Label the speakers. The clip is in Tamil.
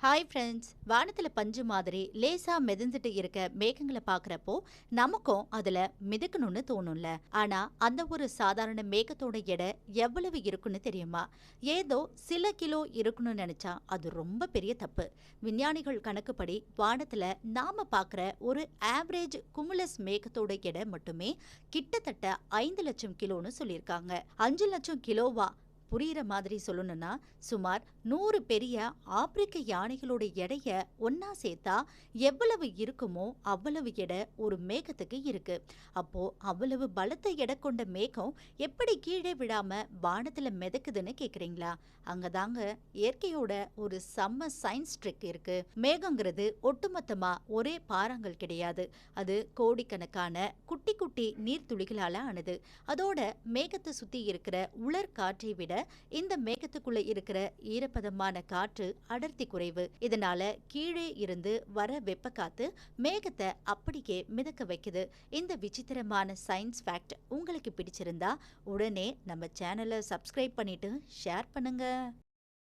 Speaker 1: ஹாய் ஃப்ரெண்ட்ஸ், வானத்துல பஞ்சு மாதிரி லேசா மிதந்துட்டு இருக்க மேகங்களை பார்க்கறப்போ நமக்கும் அதுல மிதக்கணும்னு தோணும்ல. ஆனா அந்த ஒரு சாதாரண மேகத்தோட எடை எவ்வளவு இருக்குன்னு தெரியுமா? ஏதோ சில கிலோ இருக்குன்னு நினைச்சா அது ரொம்ப பெரிய தப்பு. விஞ்ஞானிகள் கணக்குப்படி வானத்துல நாம பார்க்குற ஒரு ஆவரேஜ் குமுலஸ் மேகத்தோட எடை மட்டுமே கிட்டத்தட்ட 5 லட்சம் கிலோன்னு சொல்லியிருக்காங்க. 5 லட்சம் கிலோவா? புரியிற மாதிரி சொல்லணும்னா, சுமார் 100 பெரிய ஆப்பிரிக்க யானைகளோட எடைய ஒன்னா சேர்த்தா எவ்வளவு இருக்குமோ அவ்வளவு எடை ஒரு மேகத்துக்கு இருக்கு. அப்போ அவ்வளவு பலத்த எடை கொண்ட மேகம் எப்படி கீழே விழாம வானத்துல மிதக்குதுன்னு கேக்குறீங்களா? அங்கதாங்க இயற்கையோட ஒரு செம்ம சயின்ஸ் ட்ரிக் இருக்கு. மேகங்கிறது ஒட்டுமொத்தமா ஒரே பாறாங்கல் கிடையாது. அது கோடிக்கணக்கான குட்டி குட்டி நீர்த்துளிகளால ஆனது. அதோட மேகத்தை சுத்தி இருக்கிற உலர் காற்றை விட இந்த மேகத்துக்குள்ள இருக்கிற ஈரப்பதமான காற்று அடர்த்தி குறைவு. இதனால கீழே இருந்து வர வெப்ப காத்து மேகத்தை அப்படியே மிதக்க வைக்குது. இந்த விசித்திரமான சயின்ஸ் ஃபேக்ட் உங்களுக்கு பிடிச்சிருந்தா உடனே நம்ம சேனலை சப்ஸ்கிரைப் பண்ணிட்டு ஷேர் பண்ணுங்க.